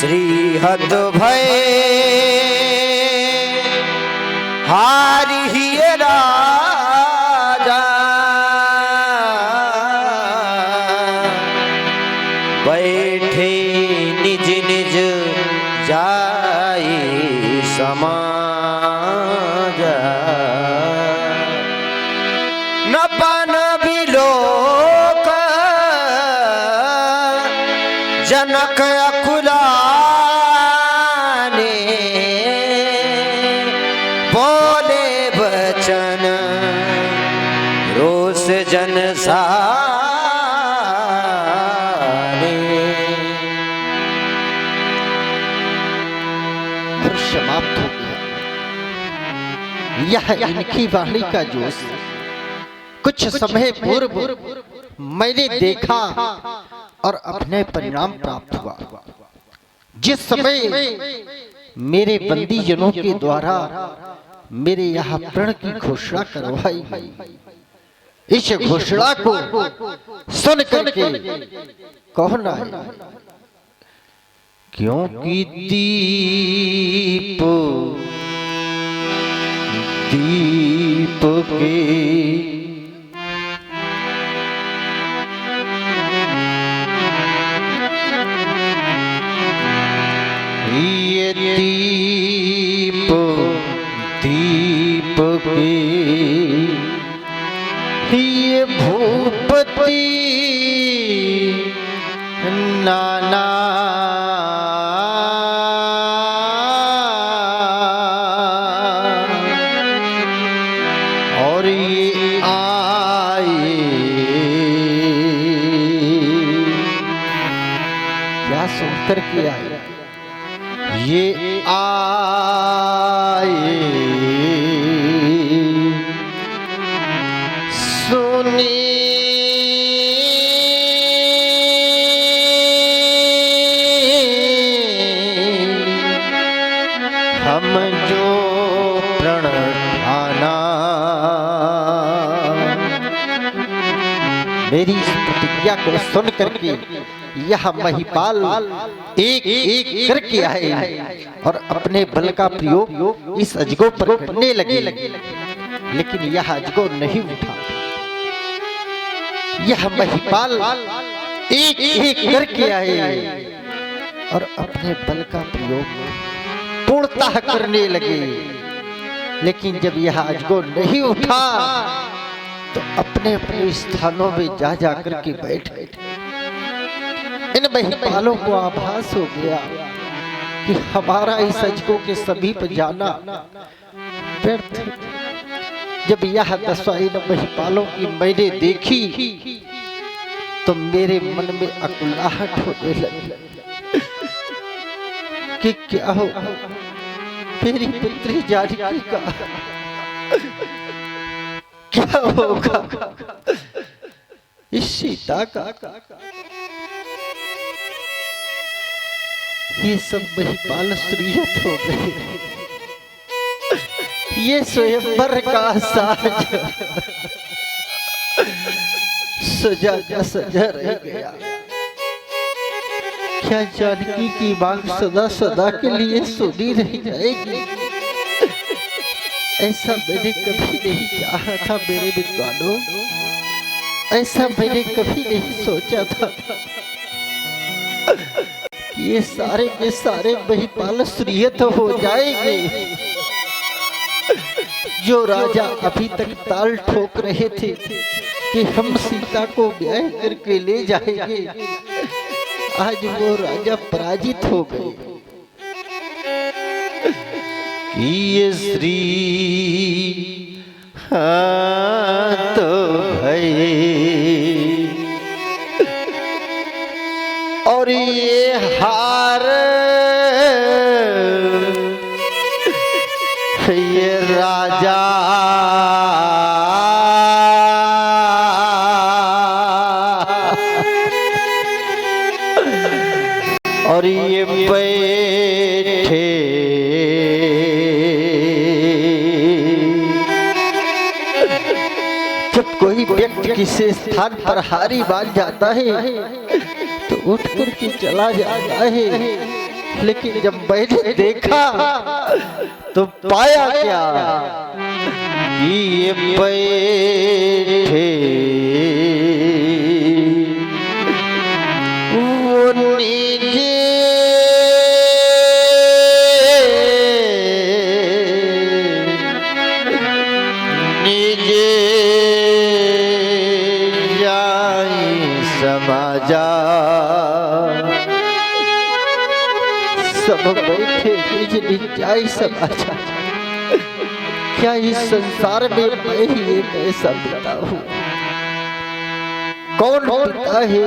श्रीहद भय हारि हिय राजा बैठे निज निज जाई समाजा न पान बिलोक जनक अकुलाने बोले बचन रोष जन साने। समाप्त हो गया। यह इनकी वाणी का जोश कुछ समय पूर्व मैंने देखा और अपने परिणाम प्राप्त हुआ। जिस समय मेरे बंदीजनों के द्वारा मेरे यहाँ प्रण की घोषणा करवाई गई, इस घोषणा को सुन करके कौन आया? क्योंकि दीप के ये दीप के ये भूपति नाना और ये आए क्या सुनकर के आए? ये आए सुनी हम जो प्रण ठाना, मेरी इस प्रतिज्ञा को सुन करके यह महिपाल एक एक करके आए और अपने बल का प्रयोग इस अजगोर पर करने लगे, लेकिन यह अजगोर नहीं उठा। यह महिपाल एक एक करके आए और अपने बल का प्रयोग पूर्णतः करने लगे, लेकिन जब यह अजगोर नहीं उठा तो अपने अपने स्थानों में जा जाकर के बैठ गए। इन महिपालों को आभास हो गया कि हमारा इस अजगोर के समीप जाना व्यर्थ। जब यह दशा इन महिपालों की मैंने देखी तो मेरे मन में अकुलाहट होने लगी कि क्या हो मेरी पुत्री जानकी का क्या होगा, इस सीता का। ये सब महिपाल श्रीयत हो गए, ये स्वयंवर का साज सजा का सजा रह गया। क्या जानकी की मांग सदा सदा के लिए सुनी रह जाएगी? ऐसा मैंने कभी नहीं चाहा था मेरे विद्वानों, ऐसा मैंने कभी नहीं सोचा था कि ये सारे के सारे महिपाल श्रीयत हो जाएंगे। जो राजा अभी तक ताल ठोक रहे थे कि हम सीता को ब्याह करके ले जाएंगे, आज वो राजा पराजित हो गए। कि ये श्री तो है और ये हार ये राजा और ये बैठे जब कोई व्यक्ति किसी स्थान पर हारी मान जाता है तो उठ कर के चला जाता है, लेकिन जब मैंने देखा तो पाया क्या, ये बैठे वो नीचे नीचे जाई समाजा, सब बैठे निज निज जाई समाजा। क्या इस संसार में मैं ही एक ऐसा पिता हूँ? कौन पिता है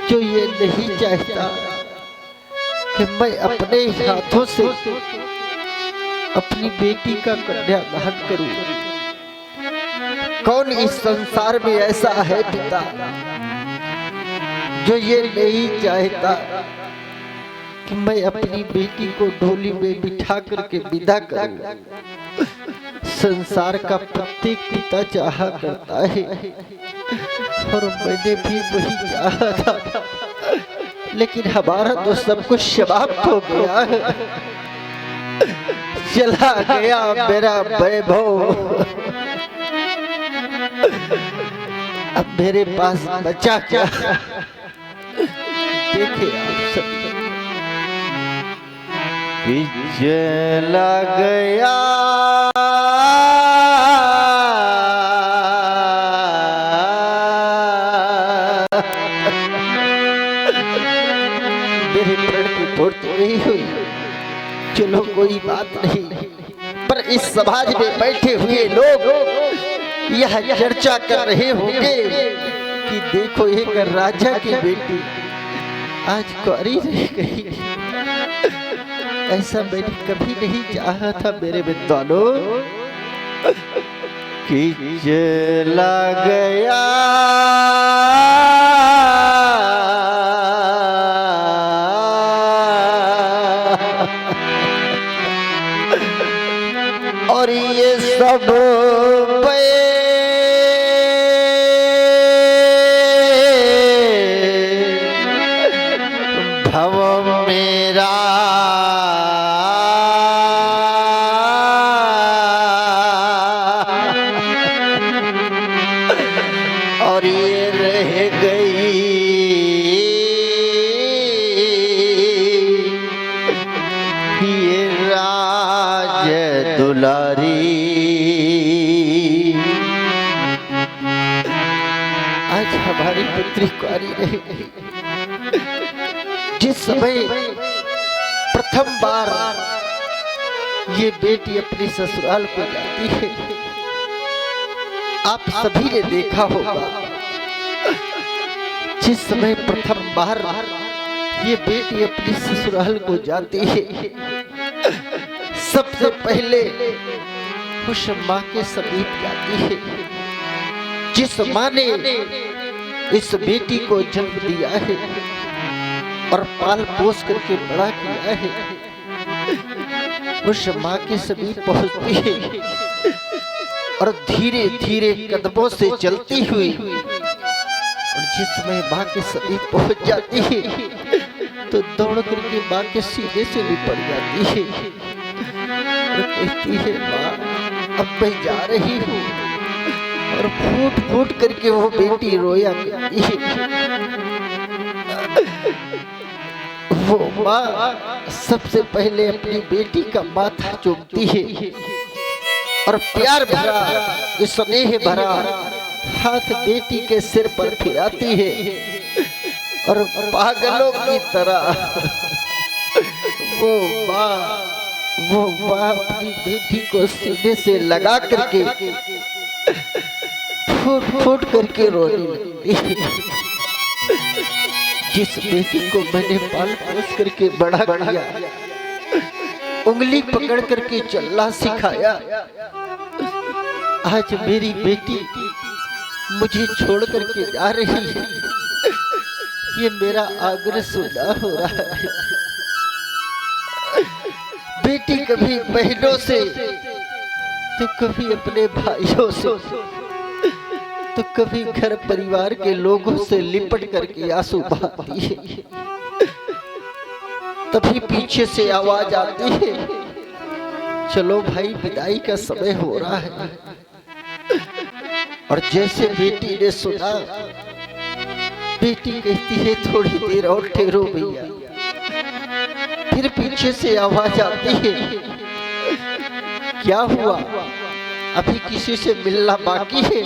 जो ये नहीं चाहता कि मैं अपने हाथों से अपनी बेटी का कन्यादान करूं? कौन इस संसार में ऐसा है पिता जो ये नहीं चाहता कि मैं अपनी बेटी को डोली में बिठा करके विदा करूं? संसार का प्रत्येक पिता चाहा करता है और मैंने भी वही चाहा था, लेकिन हमारा तो सब कुछ समाप्त हो गया है। चला गया मेरा वैभव, अब मेरे पास बचा क्या? देखे आप सब चला गया मेरे प्रण की पूर्ति नहीं हुई। चलो कोई बात नहीं, पर इस समाज में बैठे हुए लोग यह चर्चा कर रहे होंगे कि देखो एक राजा की बेटी आज कुंवारी रह गई। ऐसा मैंने कभी नहीं चाहा था मेरे विद्वानों कि चला गया और ये सब भव मेरा और ये रह गई ये राज दुलारी। आज हमारी पुत्री कुंवारी रह गई। जिस समय प्रथम बार ये बेटी अपने ससुराल को जाती है, आप सभी ने देखा होगा, जिस समय प्रथम बार ये बेटी अपने ससुराल को जाती है, सबसे पहले उस माँ के समीप जाती है जिस माँ ने इस बेटी को जन्म दिया है और पाल पोस करके बड़ा किया है। उस माँ के समीप पहुंचती है और धीरे धीरे कदमों से चलती हुई, और जिस समय माँ के समीप पहुंच जाती है तो दौड़ करके माँ के सीने से लिपट जाती है और कहती है, माँ अब मैं जा रही हूँ। और फूट फूट करके वो बेटी रोया करती है। वो माँ सबसे पहले अपनी बेटी का माथा चूमती है और प्यार भरा, स्नेह भरा हाथ बेटी के सिर पर फिराती है और पागलों की तरह वो माँ अपनी बेटी को सीने से लगा करके फूट फूट करके रोने लगती है। जिस बेटी को मैंने पाल पोस करके बड़ा किया, उंगली पकड़ करके चलना सिखाया, आज मेरी बेटी मुझे छोड़ करके जा रही है। ये मेरा आग्रह सुना हो रहा है। बेटी कभी बहनों से तो कभी अपने भाइयों से तो कभी घर परिवार के लोगों से लिपट करके आंसू बहाती है। तभी पीछे से आवाज आती है, चलो भाई विदाई का समय हो रहा है। और जैसे बेटी ने सुना, बेटी कहती है थोड़ी देर और ठहरो भैया। फिर पीछे से आवाज आती है, क्या हुआ, अभी किसी से मिलना बाकी है?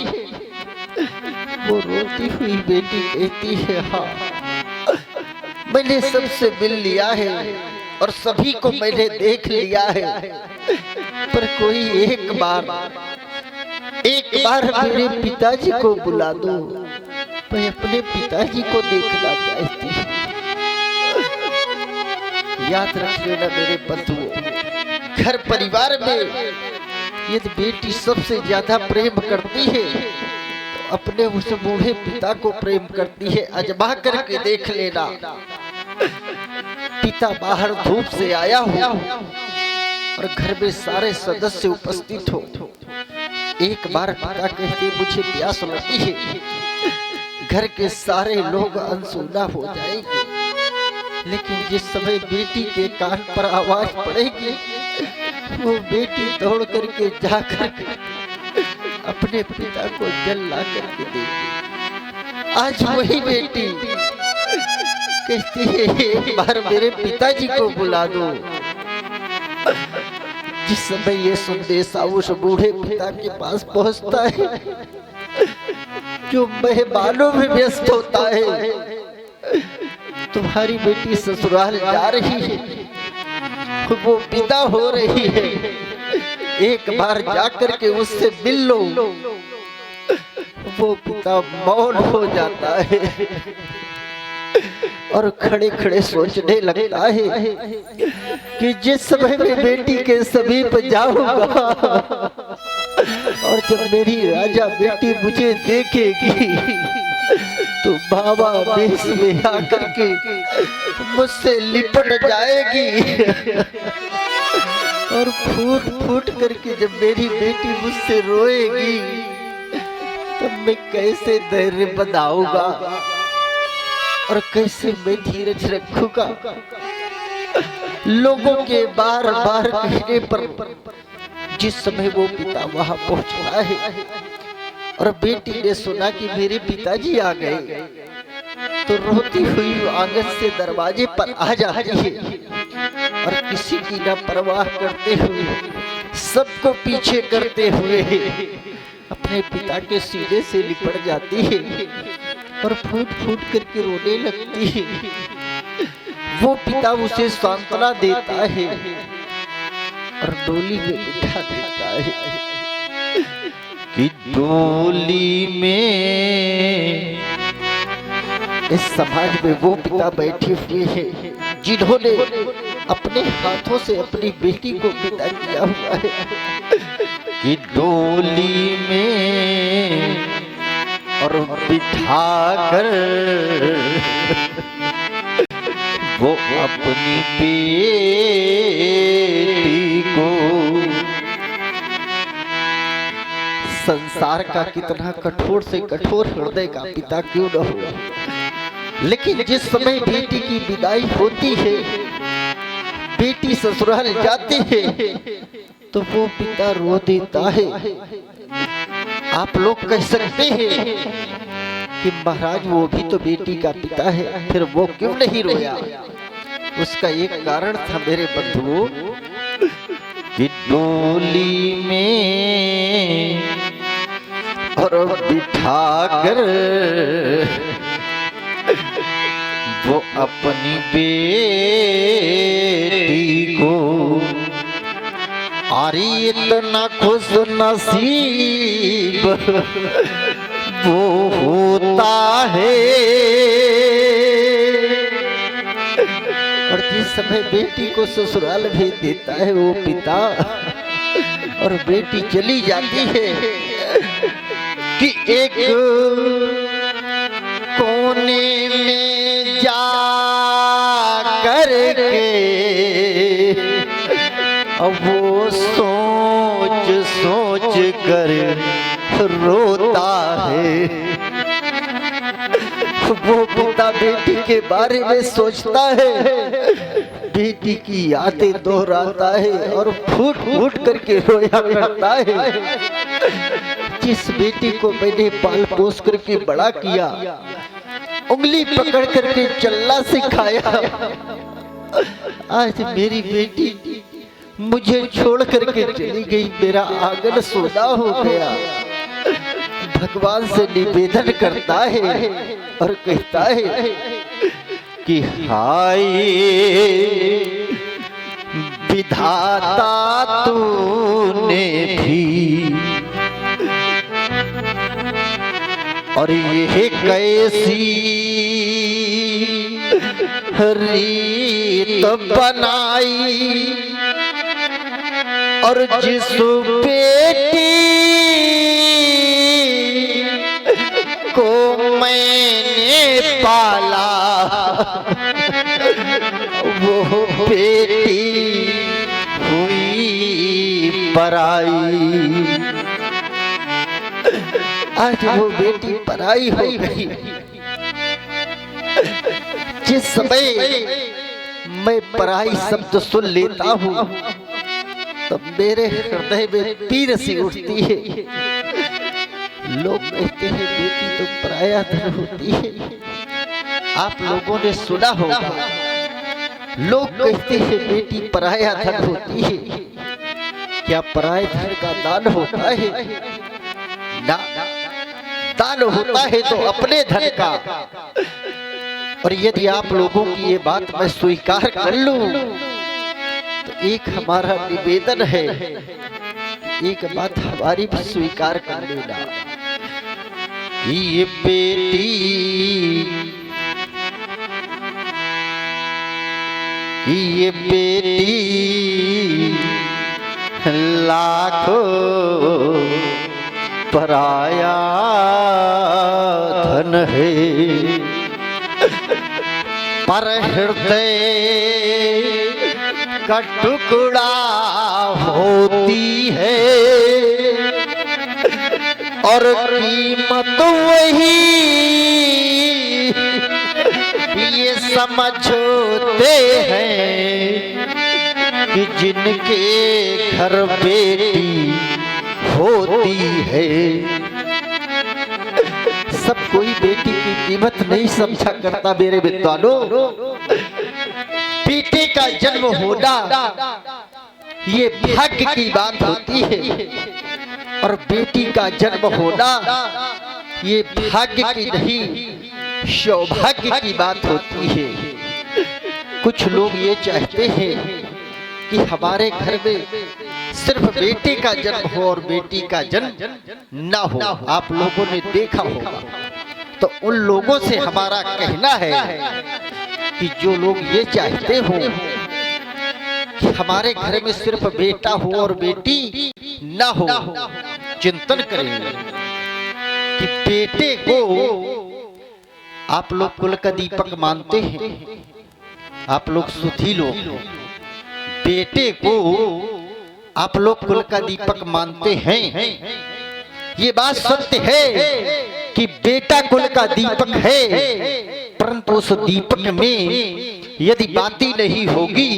वो रोती हुई बेटी कहती है, हाँ मैंने सबसे मिल लिया है और सभी को मैंने देख लिया है, पर कोई एक बार मेरे पिताजी को बुला दो, मैं अपने पिताजी को देखना चाहती हूँ। याद रख लेना मेरे बंधुओं, घर परिवार में यदि बेटी सबसे ज्यादा प्रेम करती है तो अपने उस बूढ़े पिता को प्रेम करती है। अजमा करके देख लेना, पिता बाहर धूप से आया हो और घर में सारे सदस्य उपस्थित हो, एक बार पिता कहते मुझे प्यास लगी है, घर के सारे लोग अनसुना हो जाएंगे। लेकिन जिस समय बेटी के कान पर आवाज पड़ेगी, वो बेटी दौड़ करके जाकर अपने पिता को जल ला करके देगी। आज वही बेटी कहती है, एक बार मेरे पिताजी को बुला दो। जिस समय ये संदेशा उस बूढ़े पिता के पास पहुंचता है, जो मेहमानों में व्यस्त होता है, तुम्हारी बेटी ससुराल जा रही है, वो विदा हो रही है, एक बार जाकर के उससे मिल लो। वो पिता मौन हो जाता है और खड़े खड़े सोचने लगता है कि जिस समय में बेटी के समीप जाऊंगा और जब मेरी राजा बेटी मुझे देखेगी तो बाबा बेस में आकर के मुझसे लिपट जाएगी और फूट फूट करके जब मेरी बेटी मुझसे रोएगी तब मैं कैसे धैर्य बनाऊंगा और कैसे मैं धीरज रखूंगा। लोगों के बार बार कहने पर जिस समय वो पिता वहां पहुंचना है और बेटी ने सुना कि मेरे पिताजी आ गए, तो रोती हुई आंगन से दरवाजे पर आ जाती है और किसी की न परवाह करते हुए, सबको पीछे करते हुए अपने पिता के सीने से लिपट जाती है और फूट फूट करके रोने लगती है। वो पिता उसे सांत्वना देता है और डोली में बिठा देता है कि डोली में इस समाज में वो पिता बैठे हुए हैं जिन्होंने अपने हाथों से अपनी बेटी को विदा किया हुआ है कि डोली में और बिठा कर वो अपनी बेटी को। संसार का कितना कठोर से कठोर हृदय का पिता क्यों न हो, लेकिन जिस समय बेटी की विदाई होती है, बेटी ससुराल जाती है, तो वो पिता रो देता है। आप लोग कह सकते हैं कि महाराज वो भी तो बेटी का पिता है, फिर वो क्यों नहीं रोया? उसका एक कारण था मेरे बंधुओं कि डोली में और बिठा कर वो अपनी बेटी को, अरे इतना खुश नसीब वो होता है। और जिस समय बेटी को ससुराल भेज देता है वो पिता और बेटी चली जाती है कि एक कोने में जा करके अब वो सोच सोच कर रोता है। वो पिता बेटी के बारे में सोचता है, बेटी की यादें दोहराता है और फूट फूट करके रोया करता है। जिस बेटी को मैंने पाल पोस करके बड़ा किया, उंगली पकड़ करके चलना सिखाया, आज मेरी बेटी मुझे छोड़ करके चली गई, मेरा आंगन सोना हो गया। भगवान से निवेदन करता है और कहता है कि हाय विधाता तूने भी, और ये कैसी रीत बनाई, और जिस बेटी को मैंने पाला, वो बेटी हुई पराई। आज वो बेटी पराई हो गई। जिस समय मैं पराई शब्द सुन लेता हूँ तब मेरे हृदय में पीर सी उठती है। लोग कहते हैं बेटी तो पराया धन होती है। आप लोगों ने सुना होगा, लोग कहते हैं बेटी पराया धन होती है। क्या पराये धन का दान होता है? ना, दान होता है तो अपने धन का। और यदि आप लोगों की ये बात मैं स्वीकार कर लूं तो एक हमारा निवेदन है, एक बात हमारी भी स्वीकार कर लेना। ये बेटी लाखों पराया धन है, पर हृदय का टुकड़ा होती है, और कीमत वही ये समझते हैं कि जिनके घर बेटी होती है। सब कोई बेटी की कीमत नहीं समझा करता मेरे विद्वानों। बेटे का जन्म होना ये भाग्य की बात होती है, और बेटी का जन्म होना ये भाग्य की नहीं सौभाग्य की बात होती है। कुछ लोग ये चाहते हैं कि हमारे घर में सिर्फ बेटे का जन्म हो और बेटी का जन्म ना हो। आप लोगों ने देखा होगा, तो उन लोगों से हमारा कहना है कि जो लोग ये चाहते हो कि हमारे घर में सिर्फ बेटा हो और बेटी ना हो, चिंतन करेंगे कि बेटे को आप लोग कुल का दीपक मानते हैं, आप लोग सुधी लोग। बेटे को आप लोग कुल का दीपक मानते हैं। ये बात सत्य है कि बेटा कुल का दीपक है, परंतु उस दीपक में यदि बाती नहीं होगी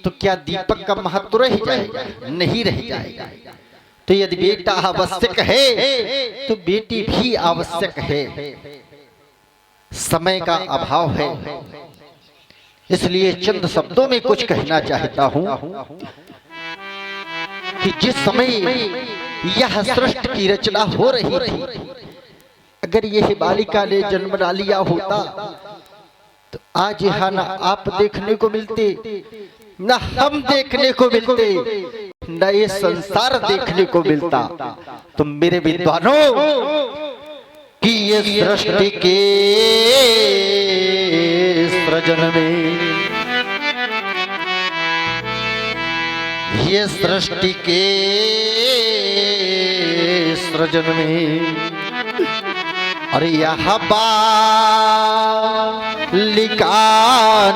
तो क्या दीपक का महत्व रह जाएगा? नहीं रह जाएगा। तो यदि बेटा आवश्यक है तो बेटी भी आवश्यक है। समय का अभाव है, इसलिए चंद शब्दों में कुछ कहना चाहता हूं कि जिस समय यह सृष्टि की रचना हो रही थी, अगर यह बालिका ने जन्म ना लिया होता तो आज यहाँ ना आप देखने को मिलते, न हम देखने को मिलते, न ये संसार देखने को मिलता। तो मेरे विद्वानों कि ये सृष्टि के सृजन में, ये सृष्टि के सृजन में, अरे यहाँ बालिका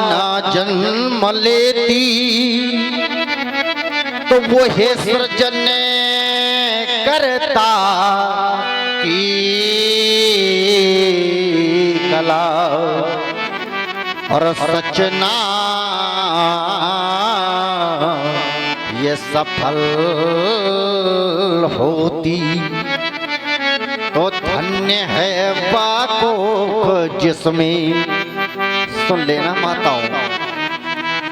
ना जन्म लेती तो वो है सृजन करता की और सचना ये सफल होती तो धन्य है बाको जिसमें, सुन लेना माताओं,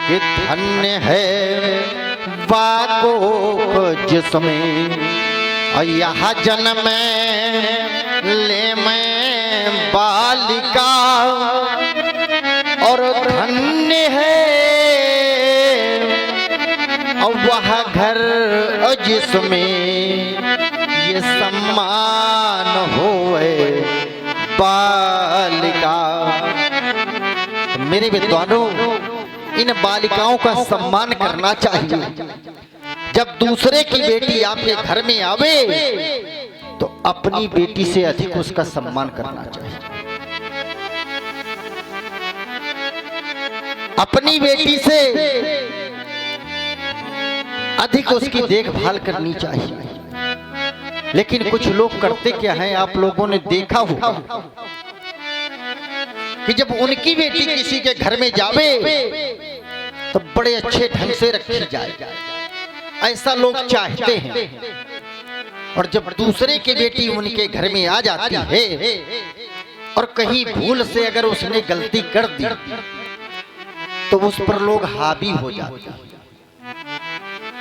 कि धन्य है बाको जिसमें यह जन्म ले मैं बालिका, और धन्य है वह घर जिसमें ये सम्मान होए बालिका। मेरे विद्वानों, इन बालिकाओं का सम्मान करना चाहिए। जब दूसरे की बेटी आपके घर में आवे तो अपनी बेटी से अधिक उसका सम्मान करना चाहिए। अपनी बेटी से अधिक उसकी देखभाल करनी चाहिए। लेकिन कुछ लोग करते क्या हैं, आप लोगों ने देखा होगा कि जब उनकी बेटी किसी के घर में जावे तो बड़े अच्छे ढंग से रखी जाए, ऐसा लोग चाहते हैं। और जब दूसरे की बेटी उनके घर में आ जाती है और कहीं भूल से अगर उसने गलती कर दी तो उस पर लोग हावी हो जाते हैं।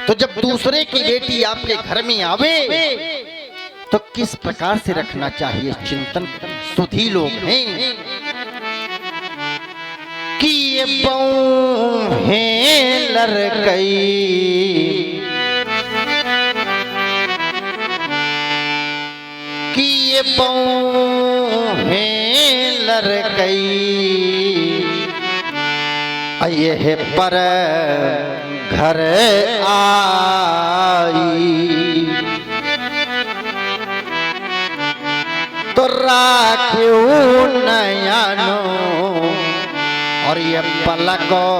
तो जब दूसरे की बेटी आपके घर में आवे तो किस प्रकार से रखना चाहिए, चिंतन सुधी लोग हैं कि ये बहू है लड़कई, कि ये बहू है लड़कई, ये है पर घर आई तो राख्यू नयनो, और ये पलकों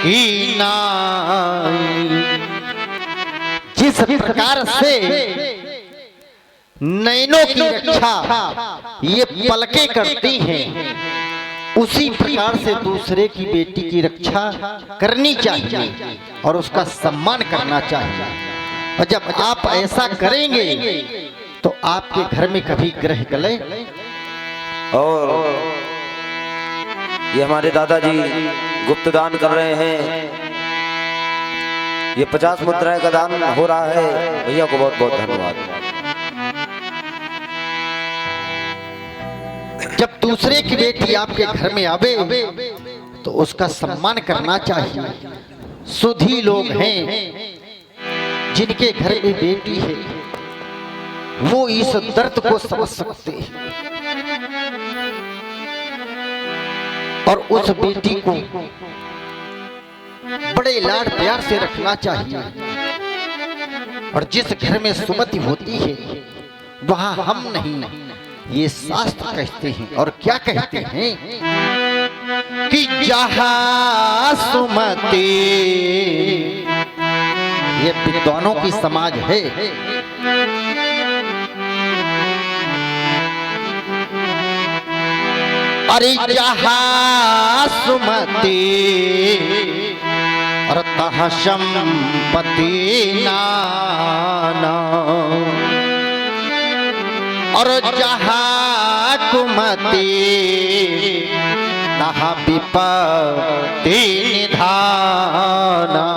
की नाई। जिस प्रकार से नैनों की रक्षा ये पलकें करती हैं, उसी प्रकार से दूसरे की बेटी की रक्षा करनी चाहिए और उसका सम्मान करना चाहिए। और जब आप ऐसा करेंगे तो आपके घर में कभी ग्रह गले। और ये हमारे दादाजी गुप्त दान कर रहे हैं, ये 50 मुद्राएं का दान हो रहा है। भैया को बहुत बहुत धन्यवाद। जब दूसरे की बेटी आपके घर में आवे तो उसका सम्मान करना चाहिए। सुधी लोग हैं जिनके घर में बेटी है, वो इस दर्द को समझ सकते हैं और उस बेटी को बड़े लाड प्यार से रखना चाहिए। और जिस घर में सुमति होती है वहां हम नहीं, ये शास्त्र कहते हैं। और क्या कहते हैं कि जहां सुमति, ये विद्वानों की समाज है। अरे जहां सुमति और तहाँ संपत्ति नाना, और जहाँ कुमति तहाँ विपत्ति निधाना।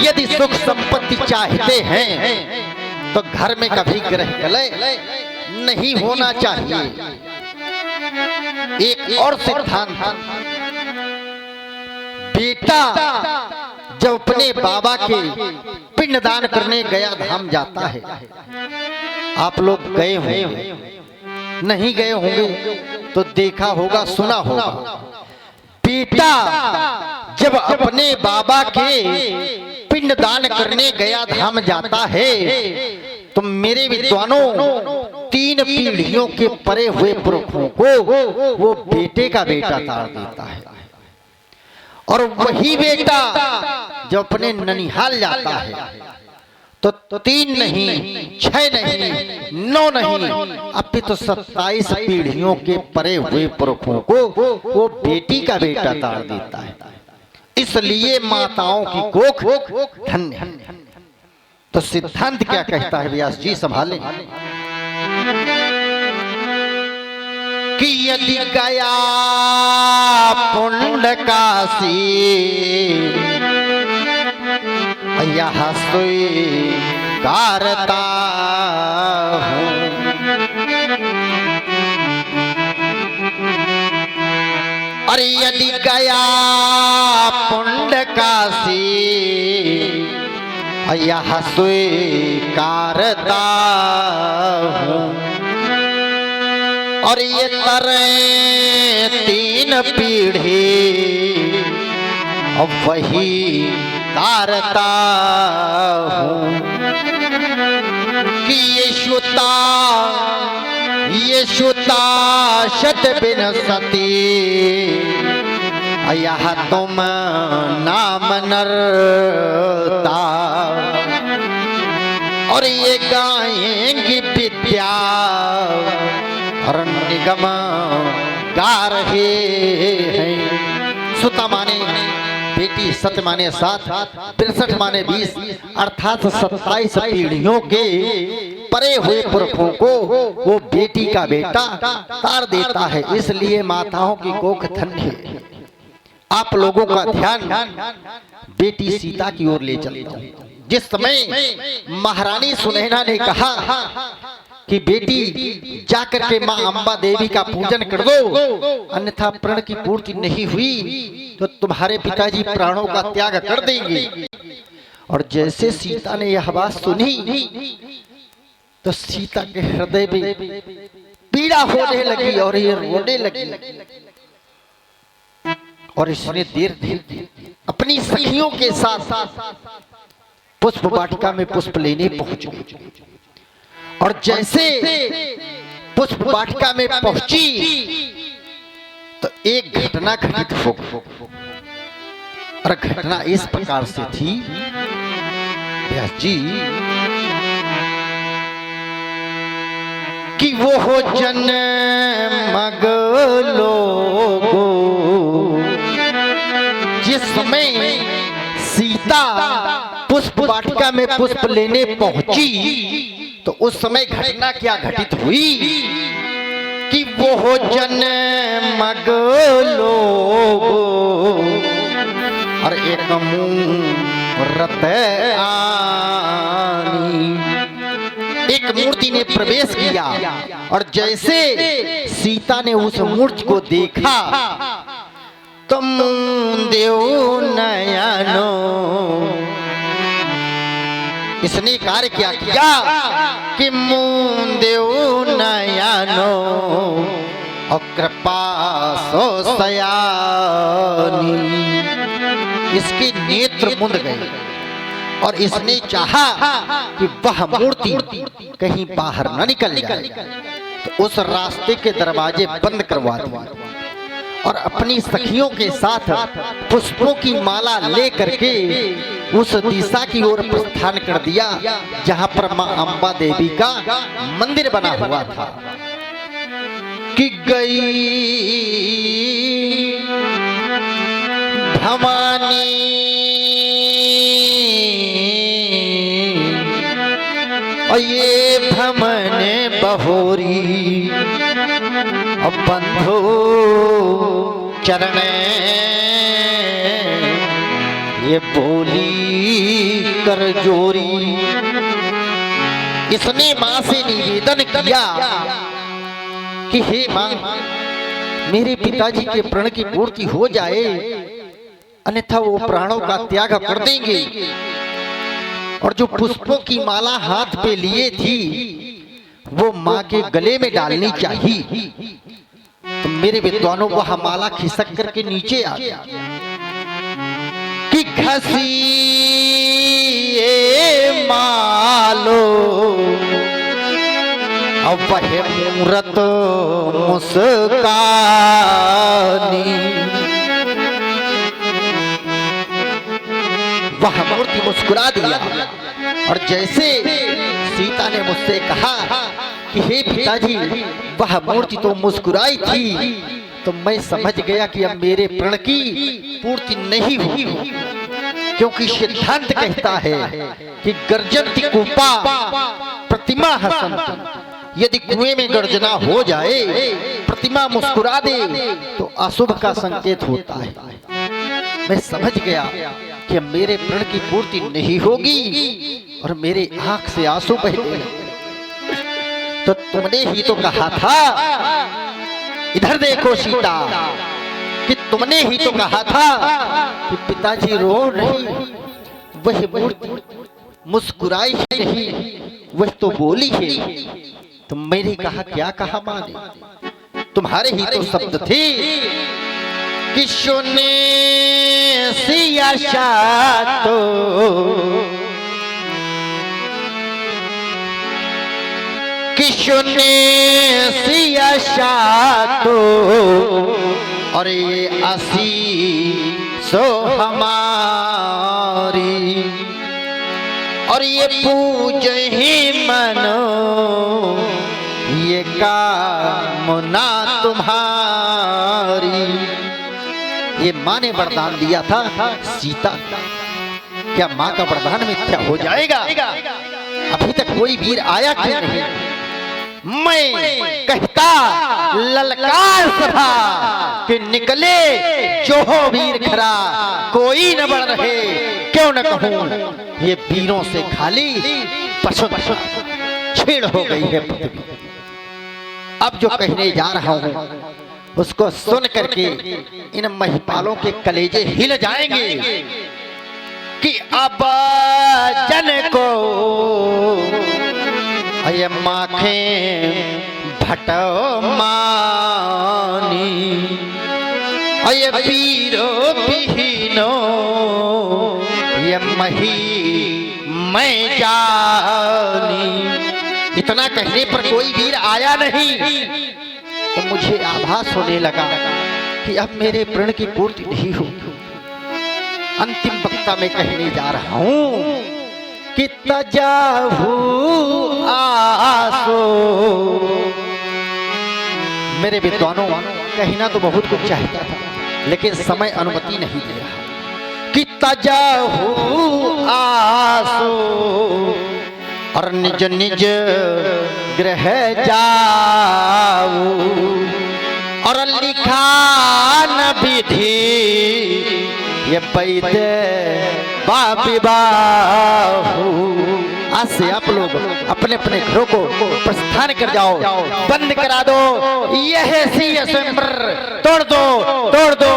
यदि सुख संपत्ति चाहते हैं तो घर में कभी ग्रह गले नहीं होना चाहिए। एक और सिद्धांत, बेटा जब अपने बाबा के पिंडदान करने गया धाम जाता है, आप लोग गए होंगे, नहीं गए होंगे तो देखा होगा, सुना होगा। बेटा जब अपने बाबा के पिंडदान करने गया धाम जाता है तो मेरे विद्वानों 3 पीढ़ियों के परे हुए पुरखों को वो बेटे का बेटा तार देता है। और वही बेटा जो अपने ननिहाल जाता है तो 3 नहीं, 6 नहीं, 9 नहीं, अपितु 27 पीढ़ियों के परे हुए पुरखों को वो बेटी का बेटा ताड़ देता है। इसलिए माताओं की कोख धन्य है। तो सिद्धांत क्या कहता है व्यास जी, संभालें कि यदि गया पुंडकासी यह स्वीकारता हूँ, अरे यदि गया पुंडकासी यह स्वीकारता हूँ, और ये तरे 3 पीढ़ी अब वही तारता हूँ कि ये शुता शत बिन सती यह तुम नाम नरता, और ये गाएंगी विद्या और निगम गा रहे हैं। सुता माने बेटी, सत माने 7, 63 माने 20, अर्थात 27 पीढ़ियों के परे हुए पुरखों को वो बेटी का बेटा तार देता है। इसलिए माताओं की कोख धन्य है। आप लोगों का ध्यान बेटी सीता की ओर ले चलता हूं। जिस समय महारानी सुनैना ने कहा कि बेटी जाकर के माँ अम्बा देवी का पूजन कर दो, अन्यथा प्रण की पूर्ति नहीं हुई तो तुम्हारे पिताजी प्राणों का त्याग कर देंगे। और जैसे सीता ने यह बात सुनी तो सीता के हृदय में पीड़ा होने लगी और ये रोने लगी। और इसने देर अपनी सखियों के साथ पुष्प वाटिका में पुष्प लेने पहुंची। और जैसे पुष्प वाटिका में पहुंची तो एक घटना घटित हो गई। और घटना इस प्रकार से थी व्यास जी कि वो हो जनमग लोगो, जिसमें सीता पुष्प वाटिका में पुष्प लेने पहुंची तो उस समय घटना क्या घटित हुई कि वो हो जनमग लोगो और एक मूरत आनी, एक मूर्ति ने प्रवेश किया। और जैसे सीता ने उस मूर्ति को देखा तो देव नयनो, इसने कार्य क्या किया कि देव नयनो और कृपा सो सयानी, इसके नेत्र मुंद गए। और इसने चाहा कि वह मूर्ति कहीं बाहर न निकल जाए तो उस रास्ते के दरवाजे बंद करवा दिए और अपनी सखियों के साथ पुष्पों की माला ले करके उस दिशा की ओर प्रस्थान कर दिया जहां पर मां अम्बा देवी का मंदिर बना हुआ था। कि गई भवानी और ये भमन बहोरी और बंधो चरण ये बोली कर जोरी। इसने मां से निवेदन किया कि हे मां, मेरे पिताजी के प्रण की पूर्ति हो जाए, अन्यथा वो प्राणों का त्याग कर देंगे। और जो पुष्पों की माला हाथ पे लिए थी वो मां के गले में डालनी चाहिए। तो मेरे विद्वानों वह माला खिसक करके नीचे आ गया कि घसी मालो अब वह मूरत मुस्कानी। वह मूर्ति मुस्कुरा दिया और जैसे सीता ने मुझसे कहा कि हे पिताजी, वह मूर्ति तो मुस्कुराई थी, तो मैं समझ गया कि अब मेरे प्रण की पूर्ति नहीं होगी, क्योंकि सिद्धांत कहता है कि गर्जन्ति कूपा प्रतिमा हसन्ति। यदि कुएं में गर्जना हो जाए, प्रतिमा मुस्कुरा दे, तो अशुभ का संकेत होता है। मैं समझ गया कि मेरे प्रण की पूर्ति नहीं होगी और मेरे आंख से आंसू बहे। तो तुमने ही तो कहा था, इधर देखो सीता, कि तुमने ही तो कहा था कि पिताजी रो नहीं, वह मूर्ति मुस्कुराई ही नहीं, वह तो बोली है। तो मैंने कहा क्या कहा माने, तुम्हारे ही तो शब्द थे कि सुने सिया तो कि सुने सिया तो और ये आसी सो हमारी और ये पूज ही मनो ये कामना तुम्हारी। ये माँ ने वरदान दिया था सीता, क्या माँ का वरदान मिथ्या हो जाएगा? अभी तक कोई वीर आया क्यों नहीं? मैं कहता ललकार सभा कि निकले जो हो वीर खरा, कोई न बढ़ रहे क्यों न कहूं, ये वीरों से खाली पशु छेड़ हो गई है पृथ्वी। अब जो कहने जा रहा हूं उसको सुन करके इन महिपालों के कलेजे हिल जाएंगे कि अब जन को ये माखे भटो मानी, ये वीरो बिहीनो ये मही मैं जानी। इतना कहने पर कोई वीर आया नहीं, तो मुझे आभास होने लगा कि अब मेरे प्रण की पूर्ति नहीं होगी। अंतिम वक्ता में कहने जा रहा हूं कि तजाहू आसो। मेरे विद्वानों, कहना तो बहुत कुछ चाहता था, लेकिन समय अनुमति नहीं दे रहा। कि तजाहू आसो और निज निज गृह जाओ और लिखा न विधि ये पैद बाबू। आज से आप लोग अपने अपने घरों को प्रस्थान कर जाओ, बंद करा दो, यह स्वयंवर तोड़ दो, तोड़ दो,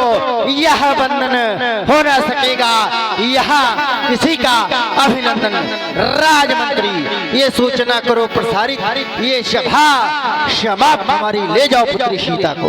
यह बंधन हो न सकेगा, यहाँ किसी का अभिनंदन। राजमंत्री ये सूचना करो प्रसारित, ये सभा समाप्त हमारी ले जाओ पुत्री सीता को।